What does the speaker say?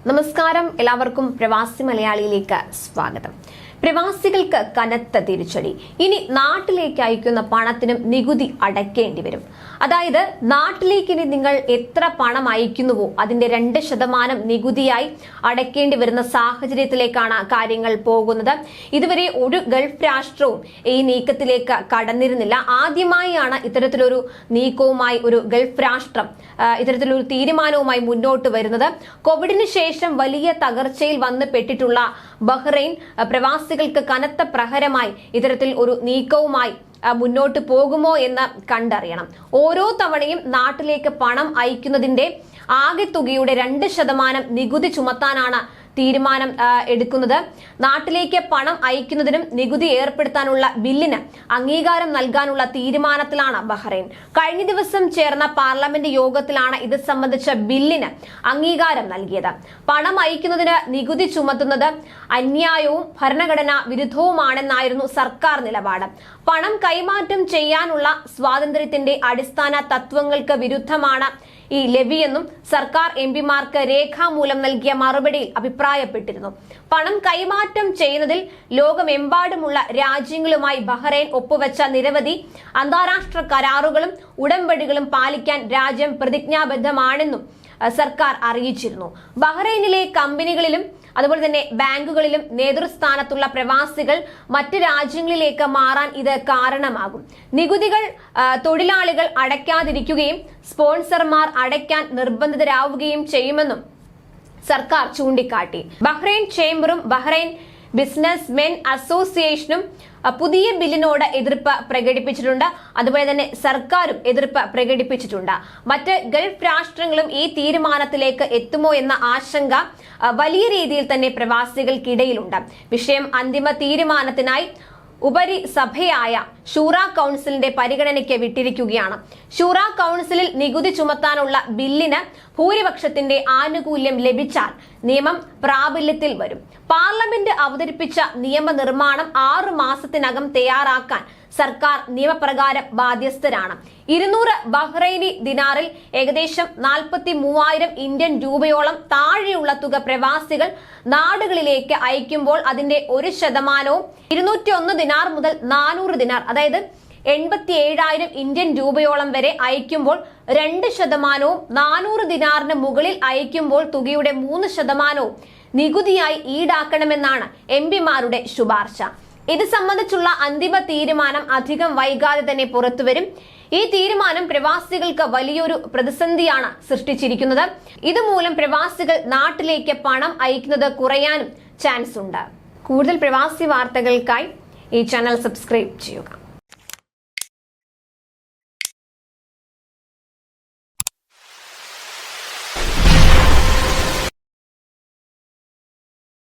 നമസ്കാരം, എല്ലാവർക്കും പ്രവാസി മലയാളിയിലേക്ക് സ്വാഗതം. പ്രവാസികൾക്ക് കനത്ത തിരിച്ചടി. ഇനി നാട്ടിലേക്ക് അയക്കുന്ന പണത്തിനും നികുതി അടയ്ക്കേണ്ടി വരും. അതായത് നാട്ടിലേക്ക് ഇനി നിങ്ങൾ എത്ര പണം അയക്കുന്നുവോ അതിന്റെ 2% നികുതിയായി അടയ്ക്കേണ്ടി വരുന്ന സാഹചര്യത്തിലേക്കാണ് കാര്യങ്ങൾ പോകുന്നത്. ഇതുവരെ ഒരു ഗൾഫ് രാഷ്ട്രവും ഈ നീക്കത്തിലേക്ക് കടന്നിരുന്നില്ല. ആദ്യമായാണ് ഇത്തരത്തിലൊരു നീക്കവുമായി ഒരു ഗൾഫ് രാഷ്ട്രം ഇത്തരത്തിലൊരു തീരുമാനവുമായി മുന്നോട്ട് വരുന്നത്. കോവിഡിന് ശേഷം വലിയ തകർച്ചയിൽ വന്ന് പെട്ടിട്ടുള്ള ബഹ്റൈൻ പ്രവാസികൾക്ക് കനത്ത പ്രഹരമായി ഇത്തരത്തിൽ ഒരു നീക്കവുമായി മുന്നോട്ട് പോകുമോ എന്ന് കണ്ടറിയണം. ഓരോ തവണയും നാട്ടിലേക്ക് പണം അയക്കുന്നതിന്റെ ആകെ തുകയുടെ 2% നികുതി ചുമത്താനാണ് തീരുമാനം എടുക്കുന്നത്. നാട്ടിലേക്ക് പണം അയക്കുന്നതിനും നികുതി ഏർപ്പെടുത്താനുള്ള ബില്ലിന് അംഗീകാരം നൽകാനുള്ള തീരുമാനത്തിലാണ് ബഹ്റൈൻ. കഴിഞ്ഞ ദിവസം ചേർന്ന പാർലമെന്റ് യോഗത്തിലാണ് ഇത് സംബന്ധിച്ച ബില്ലിന് അംഗീകാരം നൽകിയത്. പണം അയക്കുന്നതിന് നികുതി ചുമത്തുന്നത് അന്യായവും ഭരണഘടനാ വിരുദ്ധവുമാണെന്നായിരുന്നു സർക്കാർ നിലപാട്. പണം കൈമാറ്റം ചെയ്യാനുള്ള സ്വാതന്ത്ര്യത്തിന്റെ അടിസ്ഥാന തത്വങ്ങൾക്ക് വിരുദ്ധമാണ് ഈ ലെവിയെന്നും സർക്കാർ എംപിമാർക്ക് രേഖാമൂലം നൽകിയ മറുപടിയിൽ അഭിപ്രായപ്പെട്ടിരുന്നു. പണം കൈമാറ്റം ചെയ്യുന്നതിൽ ലോകമെമ്പാടുമുള്ള രാജ്യങ്ങളുമായി ബഹ്റൈൻ ഒപ്പുവെച്ച നിരവധി അന്താരാഷ്ട്ര കരാറുകളും ഉടമ്പടികളും പാലിക്കാൻ രാജ്യം പ്രതിജ്ഞാബദ്ധമാണെന്നും സർക്കാർ അറിയിച്ചിരുന്നു. ബഹ്റൈനിലെ കമ്പനികളിലും അതുപോലെ തന്നെ ബാങ്കുകളിലും നേതൃസ്ഥാനത്തുള്ള പ്രവാസികൾ മറ്റ് രാജ്യങ്ങളിലേക്ക് മാറാൻ ഇത് കാരണമാകും. നികുതികൾ തൊഴിലാളികൾ അടയ്ക്കാതിരിക്കുകയും സ്പോൺസർമാർ അടയ്ക്കാൻ നിർബന്ധിതരാവുകയും ചെയ്യുമെന്നും സർക്കാർ ചൂണ്ടിക്കാട്ടി. ബഹ്റൈൻ ചേംബറും ബഹ്റൈൻ ബിസിനസ് മെൻ അസോസിയേഷനും പുതിയ ബില്ലിനോട് എതിർപ്പ് പ്രകടിപ്പിച്ചിട്ടുണ്ട്. അതുപോലെ തന്നെ സർക്കാരും എതിർപ്പ് പ്രകടിപ്പിച്ചിട്ടുണ്ട്. മറ്റ് ഗൾഫ് രാഷ്ട്രങ്ങളും ഈ തീരുമാനത്തിലേക്ക് എത്തുമോ എന്ന ആശങ്ക വലിയ രീതിയിൽ തന്നെ പ്രവാസികൾക്കിടയിലുണ്ട്. വിഷയം അന്തിമ തീരുമാനത്തിനായി ഉപരിസഭയായ ഷൂറ കൗൺസിലിന്റെ പരിഗണനയ്ക്ക് വിട്ടിരിക്കുകയാണ്. ഷൂറ കൗൺസിലിൽ നികുതി ചുമത്താനുള്ള ബില്ലിന് ഭൂരിപക്ഷത്തിന്റെ ആനുകൂല്യം ലഭിച്ചാൽ നിയമം പ്രാബല്യത്തിൽ വരും. പാർലമെന്റ് അവതരിപ്പിച്ച നിയമനിർമ്മാണം 6 മാസത്തിനകം തയ്യാറാക്കാൻ സർക്കാർ നിയമപ്രകാരം ബാധ്യസ്ഥരാണ്. 200 ബഹ്റൈനി ദിനാറിൽ ഏകദേശം 43,000 ഇന്ത്യൻ രൂപയോളം താഴെയുള്ള തുക പ്രവാസികൾ നാടുകളിലേക്ക് അയക്കുമ്പോൾ അതിന്റെ 1% 201 ദിനാർ മുതൽ 400 ദിനാർ, അതായത് 87,000 ഇന്ത്യൻ രൂപയോളം വരെ അയക്കുമ്പോൾ 2%, 400 ദിനാറിന് മുകളിൽ അയക്കുമ്പോൾ തുകയുടെ 3% നികുതിയായി ഈടാക്കണമെന്നാണ് എംപിമാരുടെ ശുപാർശ. ഇത് സംബന്ധിച്ചുള്ള അന്തിമ തീരുമാനം അധികം വൈകാതെ തന്നെ പുറത്തുവരും. ഈ തീരുമാനം പ്രവാസികൾക്ക് വലിയൊരു പ്രതിസന്ധിയാണ് സൃഷ്ടിച്ചിരിക്കുന്നത്. ഇതുമൂലം പ്രവാസികൾ നാട്ടിലേക്ക് പണം അയക്കുന്നത് കുറയാനും ചാൻസ് ഉണ്ട്. കൂടുതൽ പ്രവാസി വാർത്തകൾക്കായി ഈ ചാനൽ സബ്സ്ക്രൈബ് ചെയ്യുക.